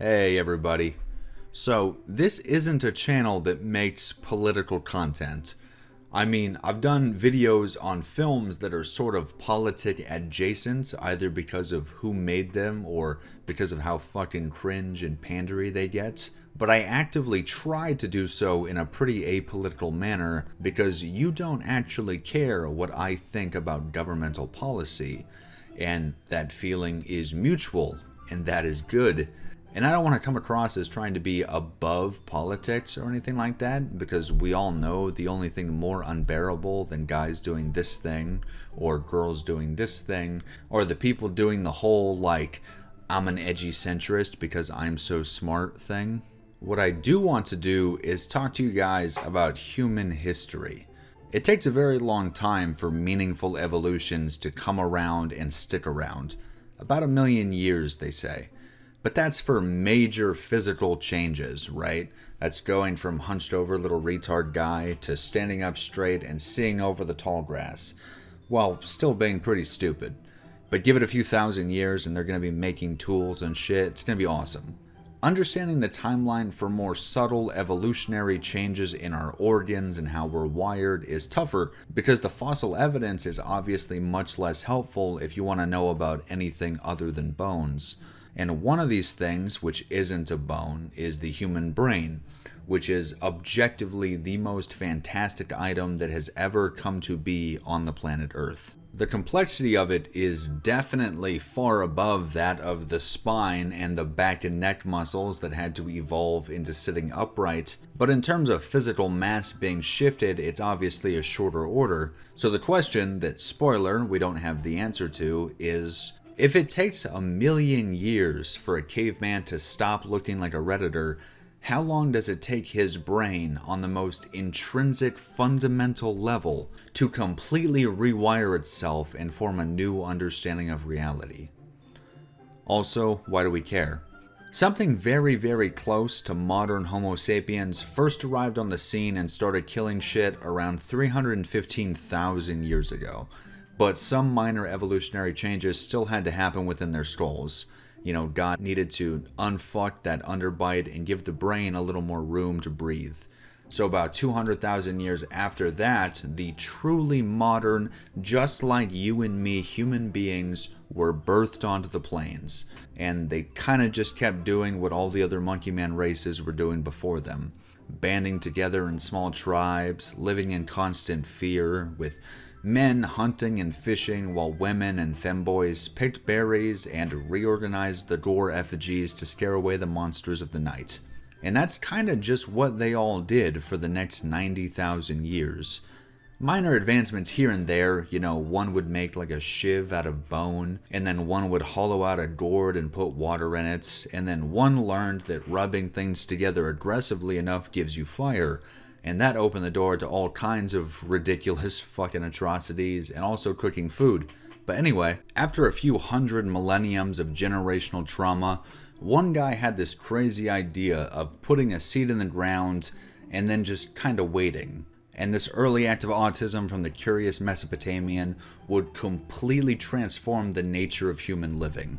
Hey everybody. So, this isn't a channel that makes political content. I mean, I've done videos on films that are sort of politic adjacent, either because of who made them or because of how fucking cringe and pandery they get. But I actively try to do so in a pretty apolitical manner because you don't actually care what I think about governmental policy. And that feeling is mutual, and that is good. And I don't want to come across as trying to be above politics or anything like that, because we all know the only thing more unbearable than guys doing this thing, or girls doing this thing, or the people doing the whole, like, I'm an edgy centrist because I'm so smart thing. What I do want to do is talk to you guys about human history. It takes a very long time for meaningful evolutions to come around and stick around. About 1,000,000 years, they say. But that's for major physical changes, right? That's going from hunched over little retard guy to standing up straight and seeing over the tall grass, while still being pretty stupid. But give it a few thousand years and they're going to be making tools and shit. It's going to be awesome. Understanding the timeline for more subtle evolutionary changes in our organs and how we're wired is tougher because the fossil evidence is obviously much less helpful if you want to know about anything other than bones. And one of these things, which isn't a bone, is the human brain, which is objectively the most fantastic item that has ever come to be on the planet Earth. The complexity of it is definitely far above that of the spine and the back and neck muscles that had to evolve into sitting upright, but in terms of physical mass being shifted, it's obviously a shorter order. So the question that, spoiler, we don't have the answer to is, if it takes 1,000,000 years for a caveman to stop looking like a Redditor, how long does it take his brain on the most intrinsic fundamental level to completely rewire itself and form a new understanding of reality? Also, why do we care? Something very, very close to modern Homo sapiens first arrived on the scene and started killing shit around 315,000 years ago. But some minor evolutionary changes still had to happen within their skulls. You know, God needed to unfuck that underbite and give the brain a little more room to breathe. So about 200,000 years after that, the truly modern, just like you and me human beings were birthed onto the plains. And they kind of just kept doing what all the other monkey man races were doing before them. Banding together in small tribes, living in constant fear, with men hunting and fishing while women and femboys picked berries and reorganized the gore effigies to scare away the monsters of the night. And that's kind of just what they all did for the next 90,000 years. Minor advancements here and there, you know, one would make like a shiv out of bone, and then one would hollow out a gourd and put water in it, and then one learned that rubbing things together aggressively enough gives you fire. And that opened the door to all kinds of ridiculous fucking atrocities and also cooking food. But anyway, after a few hundred millenniums of generational trauma, one guy had this crazy idea of putting a seed in the ground and then just kind of waiting. And this early act of autism from the curious Mesopotamian would completely transform the nature of human living.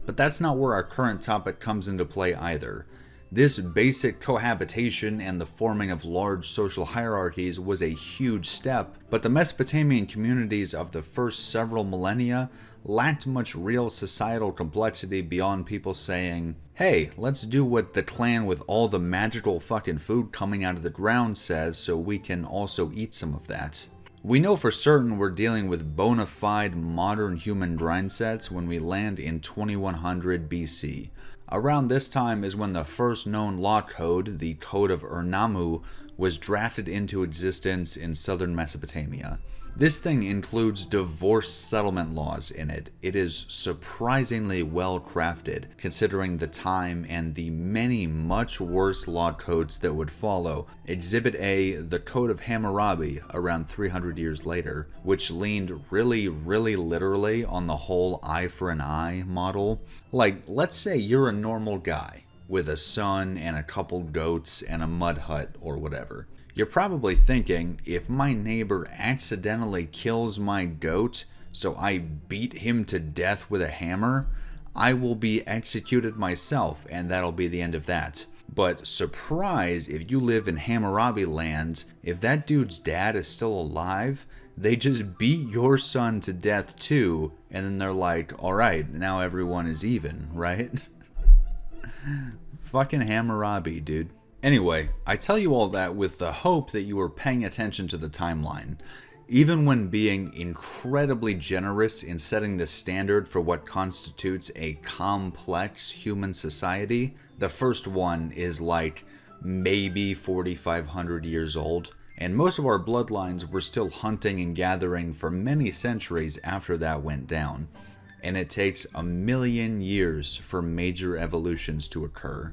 But that's not where our current topic comes into play either. This basic cohabitation and the forming of large social hierarchies was a huge step, but the Mesopotamian communities of the first several millennia lacked much real societal complexity beyond people saying, hey, let's do what the clan with all the magical fucking food coming out of the ground says so we can also eat some of that. We know for certain we're dealing with bona fide modern human grind sets when we land in 2100 BC. Around this time is when the first known law code, the Code of Ur-Nammu, was drafted into existence in southern Mesopotamia. This thing includes divorce settlement laws in it. It is surprisingly well crafted, considering the time and the many much worse law codes that would follow. Exhibit A, the Code of Hammurabi, around 300 years later, which leaned really literally on the whole eye for an eye model. Like, let's say you're a normal guy with a son and a couple goats and a mud hut or whatever. You're probably thinking, if my neighbor accidentally kills my goat, so I beat him to death with a hammer, I will be executed myself, and that'll be the end of that. But surprise, if you live in Hammurabi land, if that dude's dad is still alive, they just beat your son to death too, and then they're like, alright, now everyone is even, right? Fucking Hammurabi, dude. Anyway, I tell you all that with the hope that you are paying attention to the timeline. Even when being incredibly generous in setting the standard for what constitutes a complex human society, the first one is like maybe 4,500 years old, and most of our bloodlines were still hunting and gathering for many centuries after that went down. And it takes 1,000,000 years for major evolutions to occur.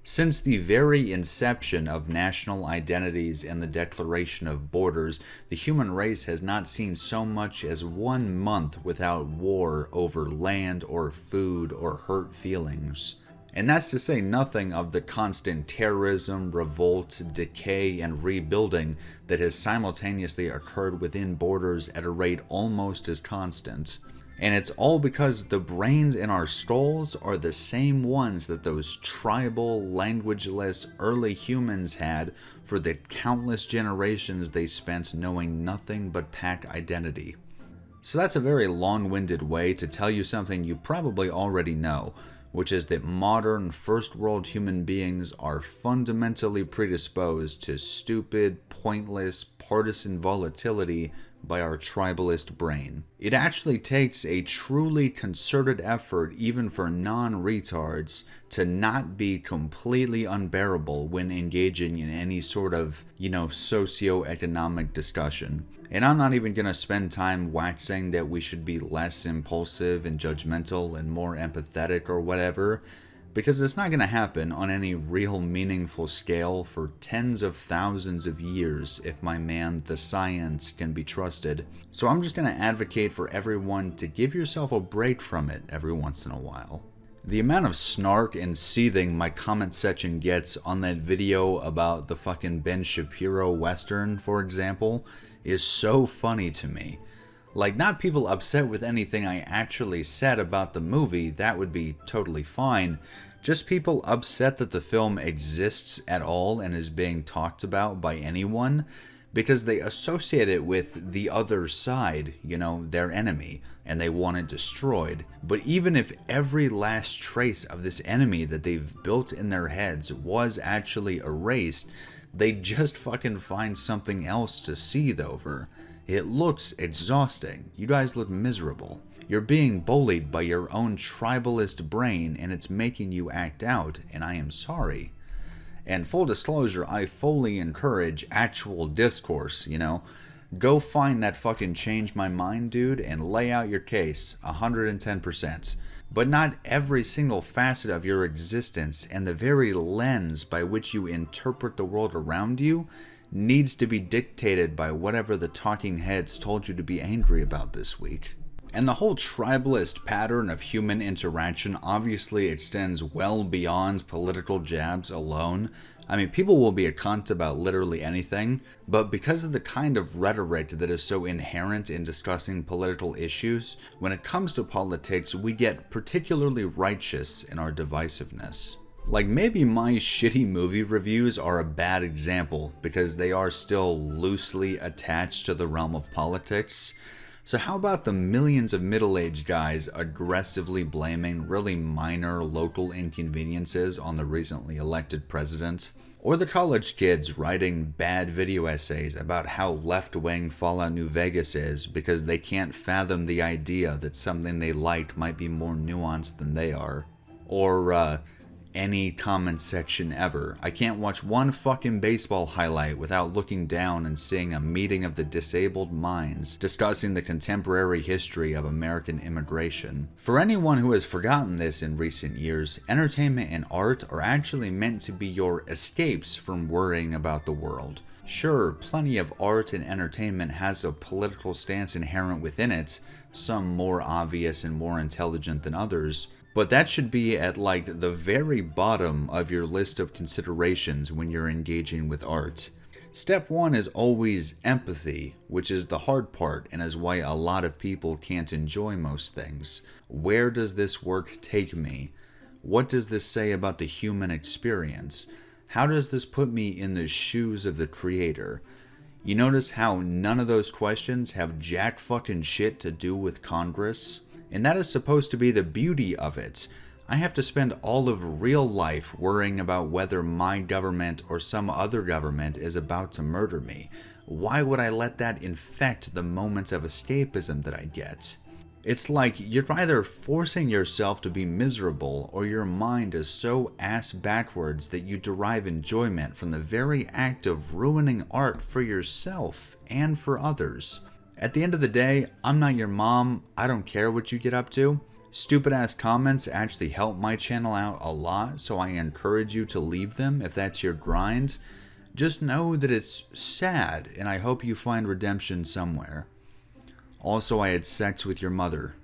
Since the very inception of national identities and the declaration of borders, the human race has not seen so much as 1 month without war over land or food or hurt feelings. And that's to say nothing of the constant terrorism, revolt, decay, and rebuilding that has simultaneously occurred within borders at a rate almost as constant. And it's all because the brains in our skulls are the same ones that those tribal, languageless early humans had for the countless generations they spent knowing nothing but pack identity. So that's a very long-winded way to tell you something you probably already know, which is that modern first-world human beings are fundamentally predisposed to stupid, pointless, partisan volatility by our tribalist brain. It actually takes a truly concerted effort, even for non-retards, to not be completely unbearable when engaging in any sort of, socio-economic discussion. And I'm not even going to spend time waxing that we should be less impulsive and judgmental and more empathetic or whatever, because it's not going to happen on any real meaningful scale for tens of thousands of years if my man, the science, can be trusted. So I'm just going to advocate for everyone to give yourself a break from it every once in a while. The amount of snark and seething my comment section gets on that video about the fucking Ben Shapiro Western, for example, is so funny to me. Like, not people upset with anything I actually said about the movie, that would be totally fine. Just people upset that the film exists at all and is being talked about by anyone because they associate it with the other side, their enemy, and they want it destroyed. But even if every last trace of this enemy that they've built in their heads was actually erased, they'd just fucking find something else to seethe over. It looks exhausting. You guys look miserable. You're being bullied by your own tribalist brain, and it's making you act out, and I am sorry. And full disclosure, I fully encourage actual discourse, Go find that fucking change my mind dude and lay out your case, 110%. But not every single facet of your existence and the very lens by which you interpret the world around you needs to be dictated by whatever the talking heads told you to be angry about this week. And the whole tribalist pattern of human interaction obviously extends well beyond political jabs alone. I mean, people will be a cunt about literally anything, but because of the kind of rhetoric that is so inherent in discussing political issues, when it comes to politics, we get particularly righteous in our divisiveness. Like, maybe my shitty movie reviews are a bad example because they are still loosely attached to the realm of politics. So how about the millions of middle-aged guys aggressively blaming really minor local inconveniences on the recently elected president? Or the college kids writing bad video essays about how left-wing Fallout New Vegas is because they can't fathom the idea that something they like might be more nuanced than they are? Or, any comment section ever. I can't watch one fucking baseball highlight without looking down and seeing a meeting of the disabled minds discussing the contemporary history of American immigration. For anyone who has forgotten this in recent years, entertainment and art are actually meant to be your escapes from worrying about the world. Sure, plenty of art and entertainment has a political stance inherent within it, some more obvious and more intelligent than others, but that should be at the very bottom of your list of considerations when you're engaging with art. Step one is always empathy, which is the hard part and is why a lot of people can't enjoy most things. Where does this work take me? What does this say about the human experience? How does this put me in the shoes of the creator? You notice how none of those questions have jack fucking shit to do with Congress? And that is supposed to be the beauty of it. I have to spend all of real life worrying about whether my government or some other government is about to murder me. Why would I let that infect the moments of escapism that I get? It's like you're either forcing yourself to be miserable or your mind is so ass backwards that you derive enjoyment from the very act of ruining art for yourself and for others. At the end of the day, I'm not your mom. I don't care what you get up to. Stupid ass comments actually help my channel out a lot, so I encourage you to leave them if that's your grind. Just know that it's sad, and I hope you find redemption somewhere. Also, I had sex with your mother.